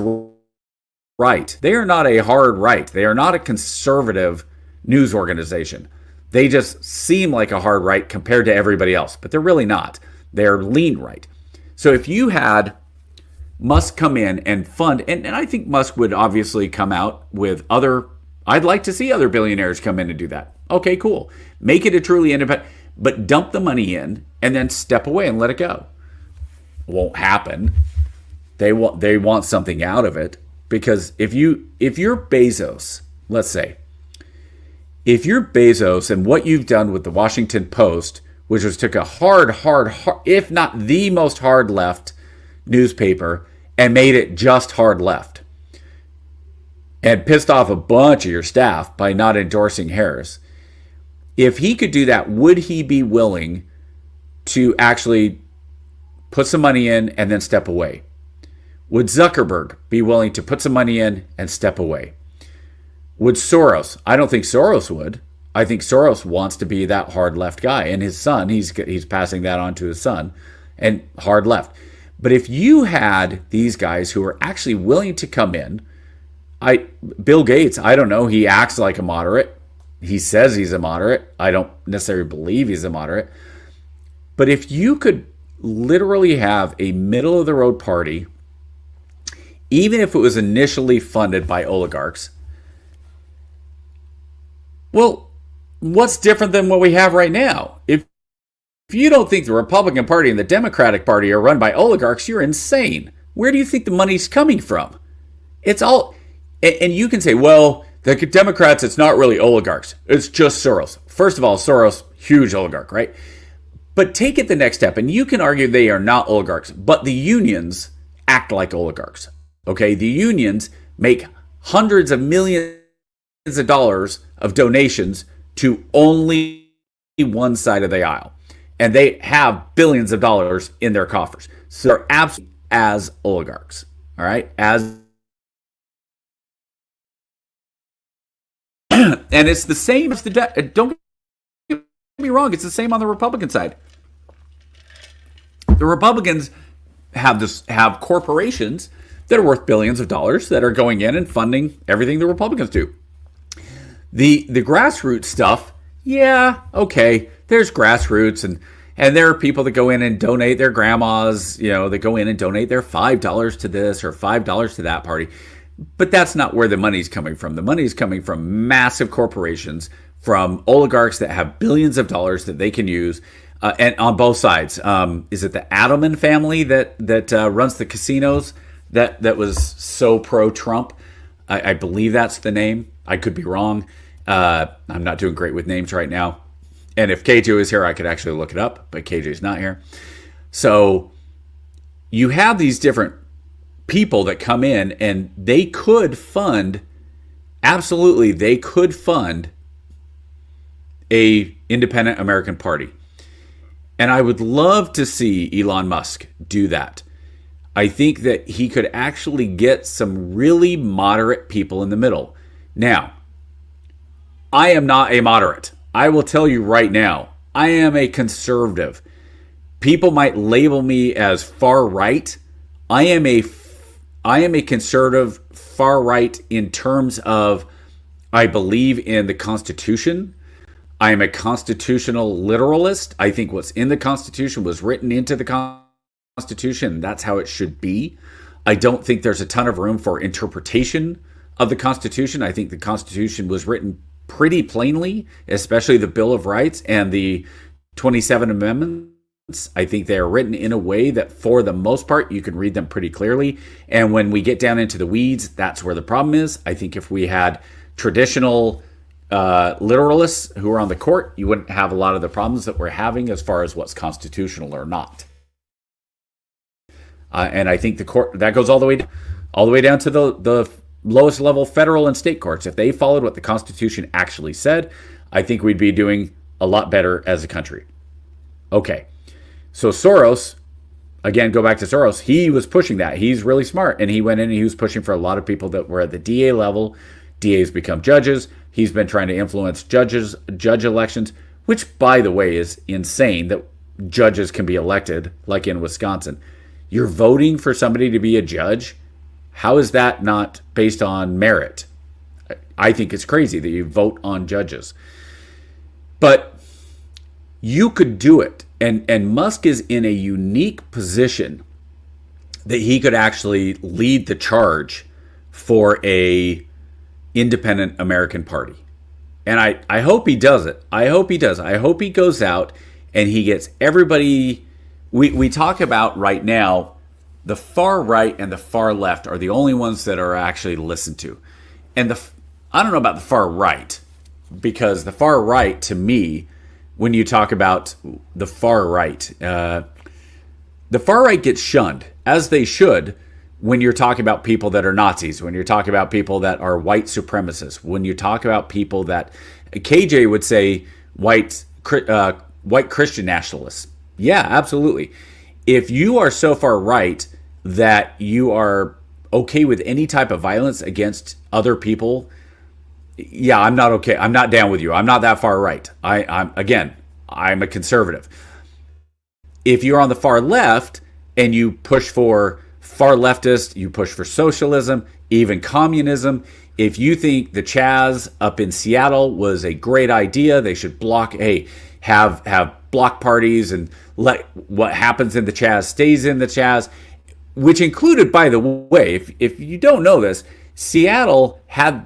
right. They are not a hard right. They are not a conservative news organization. They just seem like a hard right compared to everybody else, but they're really not. They're lean right. So if you had Musk come in and fund, and I think Musk would obviously come out with other, I'd like to see other billionaires come in and do that. Okay, cool. Make it a truly independent, but dump the money in and then step away and let it go. Won't happen. They want something out of it, because if you're Bezos, let's say, if you're Bezos and what you've done with the Washington Post, which was took a hard, if not the most hard left newspaper and made it just hard left, and pissed off a bunch of your staff by not endorsing Harris. If he could do that, would he be willing to actually put some money in and then step away? Would Zuckerberg be willing to put some money in and step away? Would Soros? I don't think Soros would. I think Soros wants to be that hard left guy, and his son, he's passing that on to his son, and hard left. But if you had these guys who are actually willing to come in, Bill Gates, I don't know, he acts like a moderate. He says he's a moderate. I don't necessarily believe he's a moderate. But if you could literally have a middle of the road party, even if it was initially funded by oligarchs, well, what's different than what we have right now? If you don't think the Republican Party and the Democratic Party are run by oligarchs, you're insane. Where do you think the money's coming from? It's all, and you can say, well, the Democrats, it's not really oligarchs. It's just Soros. First of all, Soros, huge oligarch, right? But take it the next step, and you can argue they are not oligarchs, but the unions act like oligarchs, okay? The unions make hundreds of millions of dollars of donations to only one side of the aisle, and they have billions of dollars in their coffers. So they're absolutely as oligarchs, all right? And it's the same as don't get me wrong, it's the same on the Republican side. The Republicans have corporations that are worth billions of dollars that are going in and funding everything the Republicans do. The grassroots stuff, yeah, okay, there's grassroots, and there are people that go in and donate their grandmas, that go in and donate their $5 to this or $5 to that party. But that's not where the money's coming from. The money's coming from massive corporations, from oligarchs that have billions of dollars that they can use, and on both sides. Is it the Adelman family that runs the casinos that was so pro-Trump? I believe that's the name. I could be wrong. I'm not doing great with names right now. And if KJ was here, I could actually look it up, but KJ's not here. So you have these different people that come in, and they could fund, absolutely, they could fund a independent American party. And I would love to see Elon Musk do that. I think that he could actually get some really moderate people in the middle. Now, I am not a moderate. I will tell you right now, I am a conservative. People might label me as far right. I am a conservative far right in terms of I believe in the Constitution. I am a constitutional literalist. I think what's in the Constitution was written into the Constitution. That's how it should be. I don't think there's a ton of room for interpretation of the Constitution. I think the Constitution was written pretty plainly, especially the Bill of Rights and the 27 Amendments. I think they are written in a way that, for the most part, you can read them pretty clearly. And when we get down into the weeds, that's where the problem is. I think if we had traditional literalists who are on the court, you wouldn't have a lot of the problems that we're having as far as what's constitutional or not. And I think the court, that goes all the way down to the lowest level federal and state courts. If they followed what the Constitution actually said, I think we'd be doing a lot better as a country. Okay, so Soros, again, go back to Soros. He was pushing that. He's really smart, and he went in and he was pushing for a lot of people that were at the DA level. DAs become judges. He's been trying to influence judge elections, which, by the way, is insane that judges can be elected, like in Wisconsin. You're voting for somebody to be a judge? How is that not based on merit? I think it's crazy that you vote on judges. But you could do it. And Musk is in a unique position that he could actually lead the charge for a independent American party. And I hope he does it. I hope he does. I hope he goes out and he gets everybody. We talk about right now, the far right and the far left are the only ones that are actually listened to. And I don't know about the far right, because the far right, to me, when you talk about the far right gets shunned, as they should, when you're talking about people that are Nazis, when you're talking about people that are white supremacists, when you talk about people that KJ would say white Christian nationalists. Yeah, absolutely. If you are so far right that you are okay with any type of violence against other people, yeah, I'm not okay. I'm not down with you. I'm not that far right. I'm a conservative. If you're on the far left and you push for far leftist, you push for socialism, even communism. If you think the Chaz up in Seattle was a great idea, they should have block parties and let what happens in the Chaz stays in the Chaz, which included, by the way, if you don't know this, Seattle had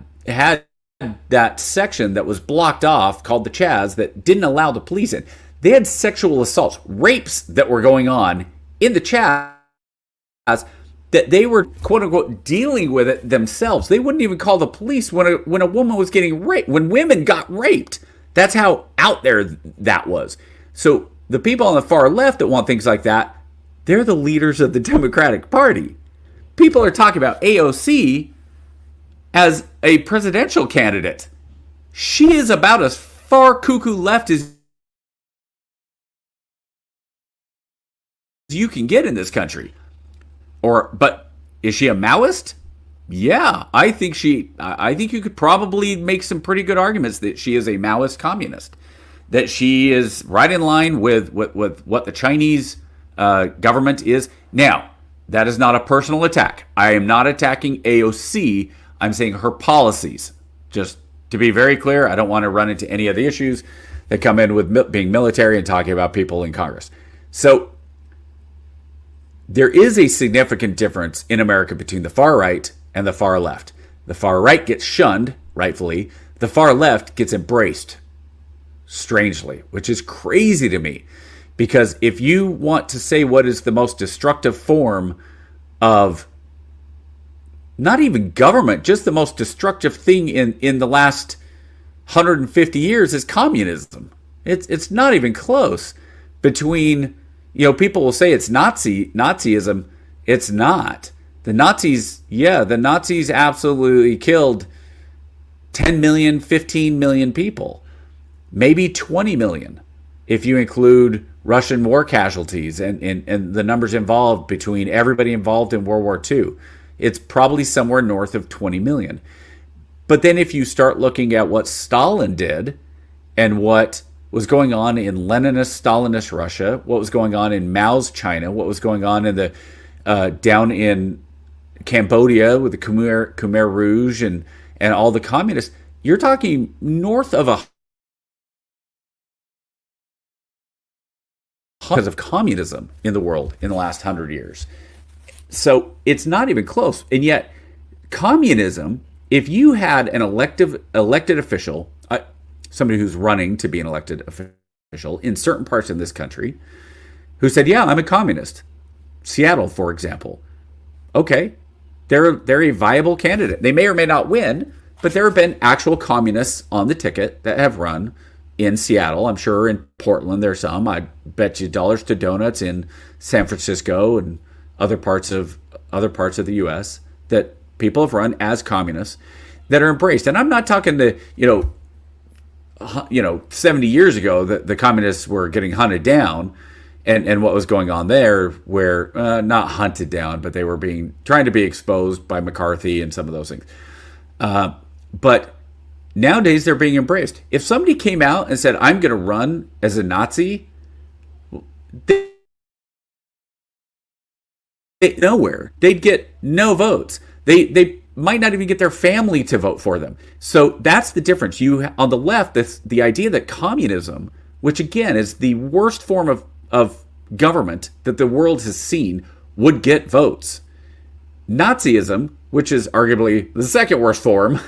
that section that was blocked off called the Chaz that didn't allow the police in. They had sexual assaults, rapes that were going on in the Chaz that they were, quote unquote, dealing with it themselves. They wouldn't even call the police when a woman was getting raped, when women got raped. That's how out there that was. So the people on the far left that want things like that, they're the leaders of the Democratic Party. People are talking about AOC as a presidential candidate. She is about as far cuckoo left as you can get in this country. But is she a Maoist? Yeah, I think you could probably make some pretty good arguments that she is a Maoist communist, that she is right in line with what the Chinese government is. Now, that is not a personal attack. I am not attacking AOC. I'm saying her policies. Just to be very clear, I don't want to run into any of the issues that come in with being military and talking about people in Congress. So there is a significant difference in America between the far right and the far left. The far right gets shunned, rightfully. The far left gets embraced, strangely, which is crazy to me. Because if you want to say what is the most destructive form of not even government, just the most destructive thing in the last 150 years is communism. It's not even close. Between, people will say it's Nazism. It's not. The Nazis absolutely killed 10 million, 15 million people. Maybe 20 million if you include Russian war casualties and the numbers involved between everybody involved in World War II. It's probably somewhere north of 20 million. But then if you start looking at what Stalin did and what was going on in Leninist, Stalinist Russia, what was going on in Mao's China, what was going on in the down in Cambodia with the Khmer Rouge and all the communists, you're talking north of because of communism in the world in the last 100 years. So it's not even close. And yet, communism, if you had an elected official, somebody who's running to be an elected official in certain parts of this country, who said, yeah, I'm a communist. Seattle, for example. Okay, they're a viable candidate. They may or may not win, but there have been actual communists on the ticket that have run in Seattle. I'm sure in Portland there's some. I bet you dollars to donuts in San Francisco and other parts of the U.S. that people have run as communists that are embraced. And I'm not talking to 70 years ago that the communists were getting hunted down, and what was going on there, where not hunted down, but they were trying to be exposed by McCarthy and some of those things. But nowadays they're being embraced. If somebody came out and said, I'm going to run as a Nazi, they'd get no votes. They might not even get their family to vote for them. So that's the difference. You on the left, the idea that communism, which again is the worst form of government that the world has seen, would get votes. Nazism, which is arguably the second worst form,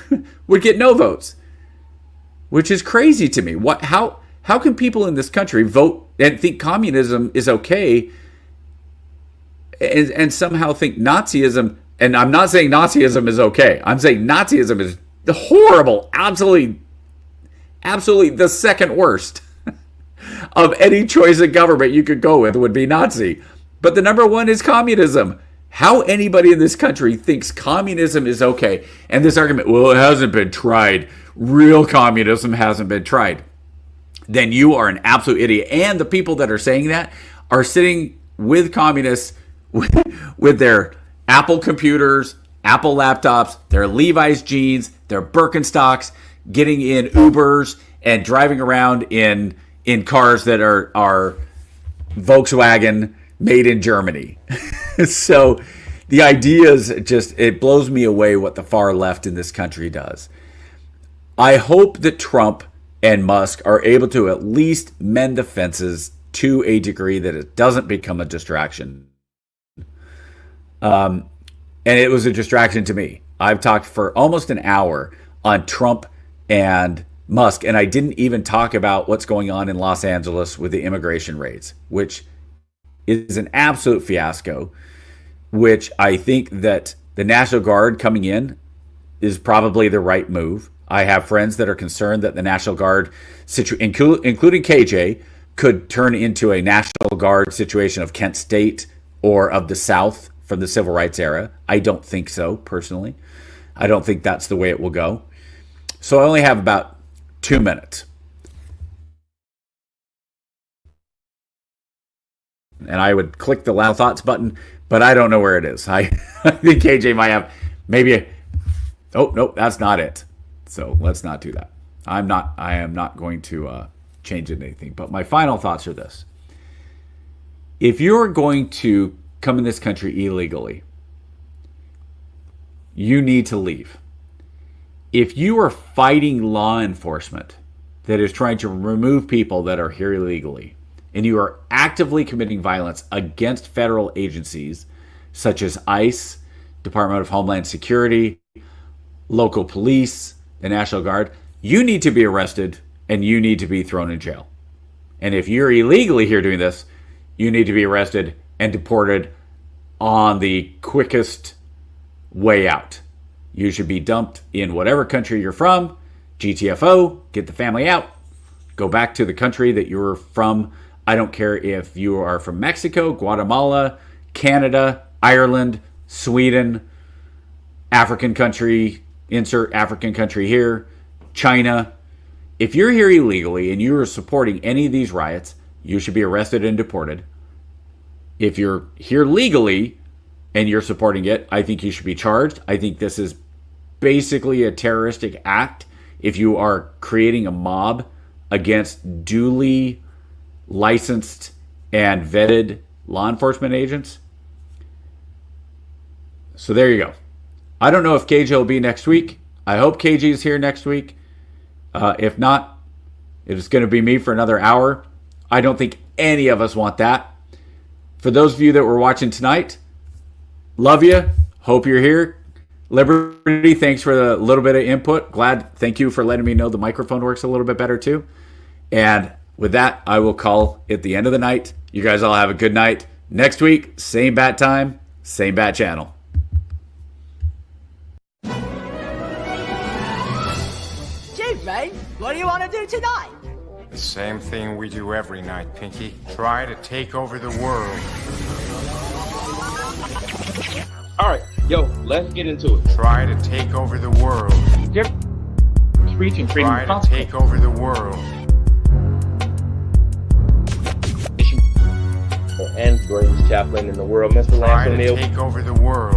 would get no votes, which is crazy to me. How can people in this country vote and think communism is okay, and somehow think Nazism? And I'm not saying Nazism is okay. I'm saying Nazism is horrible, absolutely the second worst of any choice of government you could go with would be Nazi. But the number one is communism. How anybody in this country thinks communism is okay, and this argument, well, it hasn't been tried. Real communism hasn't been tried. Then you are an absolute idiot. And the people that are saying that are sitting with communists with their Apple computers, Apple laptops, their Levi's jeans, their Birkenstocks, getting in Ubers and driving around in cars that are Volkswagen made in Germany. So the idea is it blows me away what the far left in this country does. I hope that Trump and Musk are able to at least mend the fences to a degree that it doesn't become a distraction. And it was a distraction to me. I've talked for almost an hour on Trump and Musk, and I didn't even talk about what's going on in Los Angeles with the immigration raids, which is an absolute fiasco, which I think that the National Guard coming in is probably the right move. I have friends that are concerned that the National Guard, including KJ, could turn into a National Guard situation of Kent State or of the South from the Civil Rights era. I don't think so, personally. I don't think that's the way it will go. So I only have about 2 minutes. And I would click the loud thoughts button, but I don't know where it is. I think KJ might have maybe oh, nope, that's not it. So let's not do that. I am not going to change anything. But my final thoughts are this. If you're going to come in this country illegally, you need to leave. If you are fighting law enforcement that is trying to remove people that are here illegally, and you are actively committing violence against federal agencies such as ICE, Department of Homeland Security, local police, the National Guard, you need to be arrested and you need to be thrown in jail. And if you're illegally here doing this, you need to be arrested and deported on the quickest way out. You should be dumped in whatever country you're from, GTFO, get the family out, go back to the country that you're from. I don't care if you are from Mexico, Guatemala, Canada, Ireland, Sweden, African country, insert African country here, China. If you're here illegally and you are supporting any of these riots, you should be arrested and deported. If you're here legally and you're supporting it, I think you should be charged. I think this is basically a terroristic act if you are creating a mob against duly licensed and vetted law enforcement agents. So there you go. I don't know if KJ will be next week. I hope KJ is here next week. If not, it's going to be me for another hour. I don't think any of us want that. For those of you that were watching tonight, love you. Hope you're here. Liberty, thanks for the little bit of input. Thank you for letting me know the microphone works a little bit better too. And with that, I will call it the end of the night. You guys all have a good night. Next week, same bat time, same bat channel. Gee, Ray, what do you want to do tonight? The same thing we do every night, Pinky. Try to take over the world. All right, yo, let's get into it. Try to take over the world. Reaching freedom Try of to consequence. take over the world. And greatest chaplain in the world, Mr. Try Lance to O'Neill. take over the world.